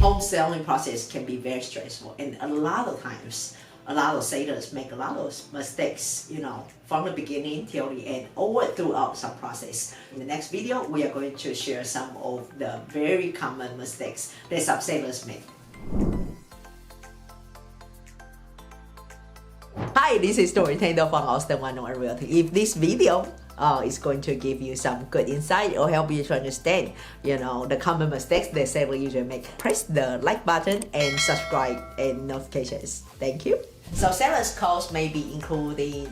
home selling process can be very stressful, and a lot of times a lot of sellers make a lot of mistakes, from the beginning till the end or throughout some process. In the next video, we are going to share some of the very common mistakes that some sellers make. Hi, this is Floranita from Austin 101 Realty. If this video is going to give you some good insight or help you to understand, the common mistakes that sellers usually make, press the like button and subscribe and notifications. Thank you. So sellers costs may be including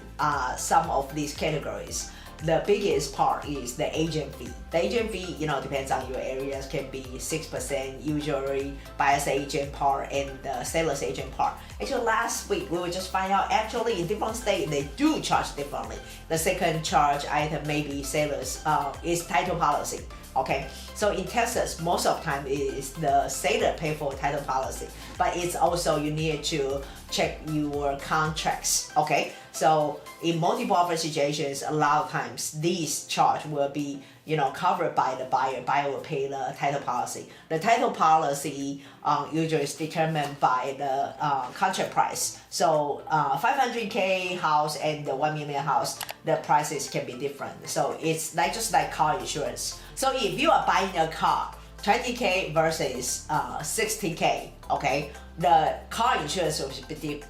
some of these categories. The biggest part is the agent fee. The agent fee, depends on your areas, can be 6% usually, buyer's agent part and the seller's agent part. Actually, last week we will just find out actually in different states they do charge differently. The second charge item maybe sellers is title policy. Okay, so in Texas, most of the time is the seller pay for title policy, but it's also you need to check your contracts. Okay, so in multiple offer situations, a lot of times these charge will be covered by the buyer. Buyer will pay the title policy. The title policy usually is determined by the contract price. So 500K house and the 1 million house, the prices can be different. So it's just like car insurance. So if you are buying a car, 20K versus 60K, okay, the car insurance will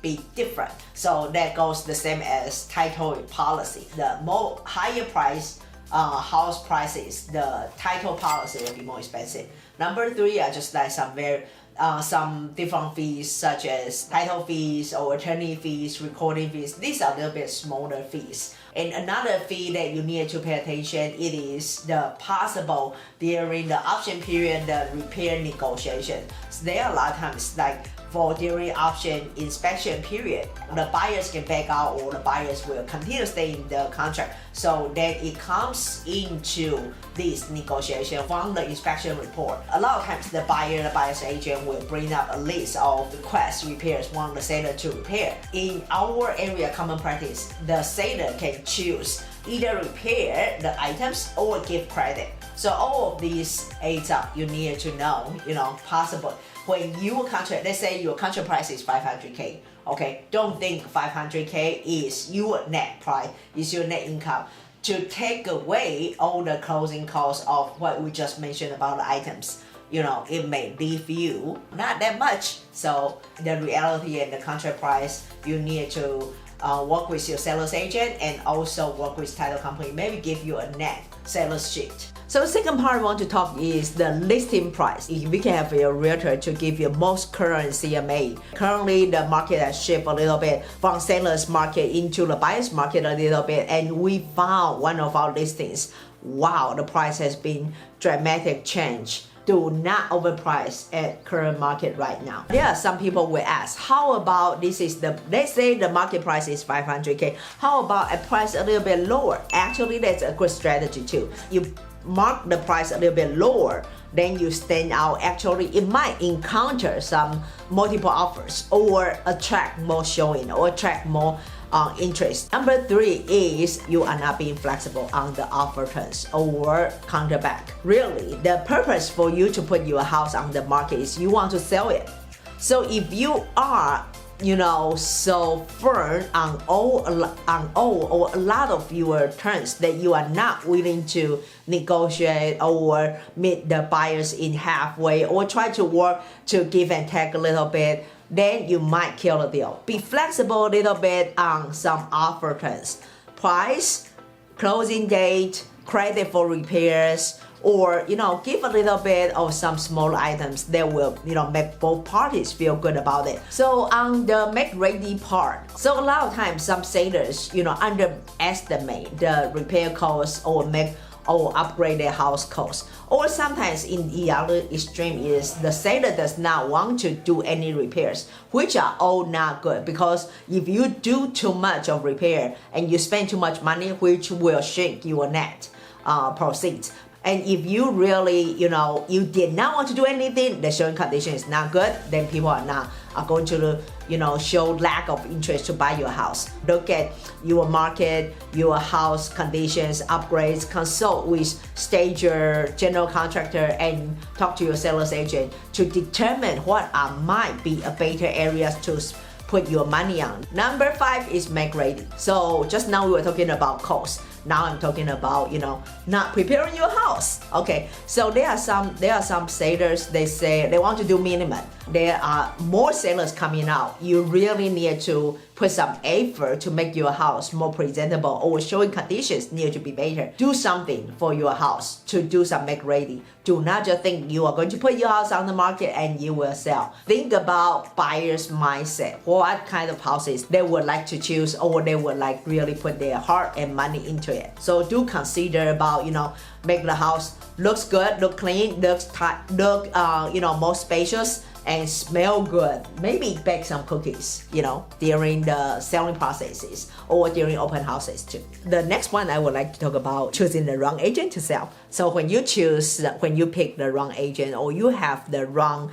be different. So that goes the same as title policy. The more higher price house prices, the title policy will be more expensive. Number three are just like some different fees such as title fees or attorney fees, recording fees. These are a little bit smaller fees. And another fee that you need to pay attention, it is the possible during the option period, the repair negotiation. So there are a lot of times like for during option inspection period, the buyers can back out or the buyers will continue to stay in the contract. So then it comes into this negotiation from the inspection report. A lot of times the buyer's agent will bring up a list of requests, repairs, want the seller to repair. In our area common practice, the seller can choose either repair the items or give credit. So all of these adds up. You need to know, possible. When your contract, let's say your contract price is 500K, okay, don't think 500K is your net price, is your net income. To take away all the closing costs of what we just mentioned about the items, it may leave you not that much. So the reality and the contract price, you need to work with your seller's agent and also work with title company, maybe give you a net seller's sheet. So the second part I want to talk is the listing price. If we can have your realtor to give you most current CMA. Currently the market has shifted a little bit from seller's market into the buyer's market a little bit, and we found one of our listings. Wow, the price has been dramatic change. Do not overprice at current market right now. There are some people will ask, how about let's say the market price is 500K, how about a price a little bit lower? Actually, that's a good strategy too. You mark the price a little bit lower, then you stand out. Actually, it might encounter some multiple offers or attract more showing or attract more interest. Number three is you are not being flexible on the offer terms or counterback. Really, the purpose for you to put your house on the market is you want to sell it. So if you are so firm on all or a lot of your terms that you are not willing to negotiate or meet the buyers in halfway or try to work to give and take a little bit, then you might kill the deal. Be flexible a little bit on some offer terms, price, closing date, credit for repairs, or give a little bit of some small items that will make both parties feel good about it. So on the make ready part, so a lot of times some sellers underestimate the repair costs or upgrade their house costs, or sometimes in the other extreme is the seller does not want to do any repairs, which are all not good, because if you do too much of repair and you spend too much money, which will shrink your net proceeds. And if you really, you did not want to do anything, the showing condition is not good, then people are going to, show lack of interest to buy your house. Look at your market, your house conditions, upgrades, consult with stager, general contractor, and talk to your seller's agent to determine what might be a better areas to put your money on. Number 5 is make ready. So just now we were talking about cost. Now I'm talking about, not preparing your house. Okay, so there are some sellers, they say they want to do minimum. There are more sellers coming out. You really need to put some effort to make your house more presentable, or showing conditions need to be better. Do something for your house to do some make ready. Do not just think you are going to put your house on the market and you will sell. Think about buyers' mindset. What kind of houses they would like to choose, or they would like really put their heart and money into it. So do consider about, make the house looks good, look clean, look more spacious, and smell good. Maybe bake some cookies, during the selling processes or during open houses too. The next one I would like to talk about choosing the wrong agent to sell. So when you pick the wrong agent, or you have the wrong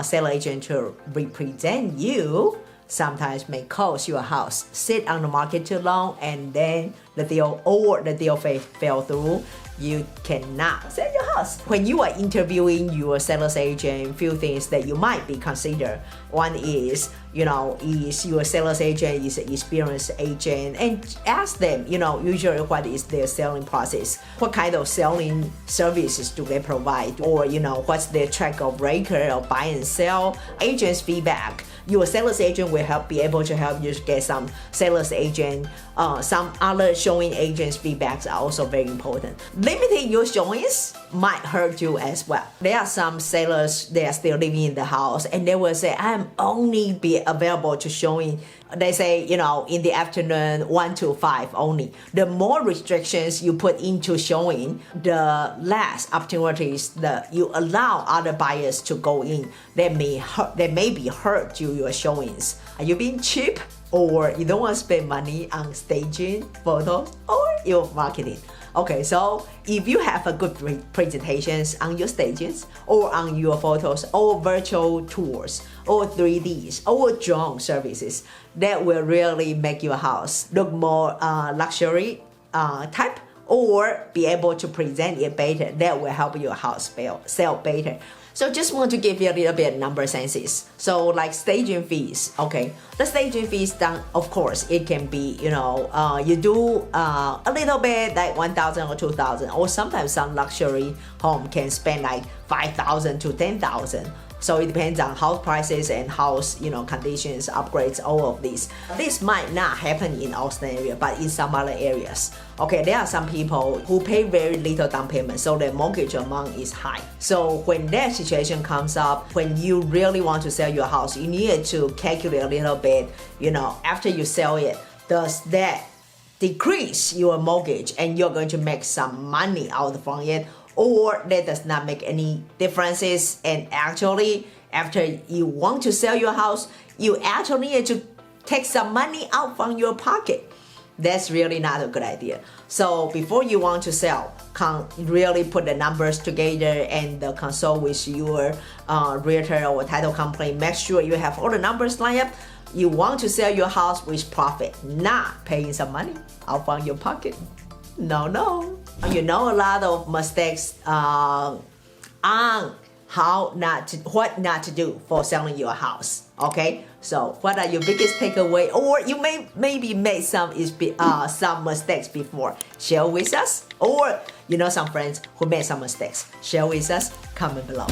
seller agent to represent you, sometimes may cause your house sit on the market too long, and then the deal fell through. You cannot sell your house. When you are interviewing your seller's agent, few things that you might be considered. One is, is your seller's agent is an experienced agent, and ask them, usually what is their selling process? What kind of selling services do they provide? Or, what's their track of record of buy and sell? Agent's feedback. Your seller's agent will be able to help you get some seller's agent, some other showing agents' feedbacks are also very important. Limiting your showings might hurt you as well. There are some sellers, they are still living in the house, and they will say, I'm only be available to showing, they say, in the afternoon 1 to 5 only. The more restrictions you put into showing, the less opportunities that you allow other buyers to go in. They may hurt your showings. Are you being cheap? Or you don't want to spend money on staging photos or your marketing? Okay, so if you have a good presentations on your stages, or on your photos, or virtual tours, or 3Ds, or drone services, that will really make your house look more luxury type, or be able to present it better. That will help your house sell better. So just want to give you a little bit number senses. So like staging fees, okay. The staging fees done, of course, it can be, you do a little bit like 1,000 or 2,000, or sometimes some luxury home can spend like 5,000 to 10,000. So it depends on house prices and house, conditions, upgrades, all of these. This might not happen in Austin area, but in some other areas. Okay, there are some people who pay very little down payment, so their mortgage amount is high. So when that situation comes up, when you really want to sell your house, you need to calculate a little bit, after you sell it, does that decrease your mortgage and you're going to make some money out from it? Or that does not make any differences, and actually after you want to sell your house, you actually need to take some money out from your pocket. That's really not a good idea. So before you want to sell, really put the numbers together and consult with your realtor or title company. Make sure you have all the numbers lined up. You want to sell your house with profit, not paying some money out from your pocket. No. A lot of mistakes on what not to do for selling your house. Okay, so what are your biggest takeaway? Or you maybe made some mistakes before. Share with us. Or some friends who made some mistakes. Share with us. Comment below.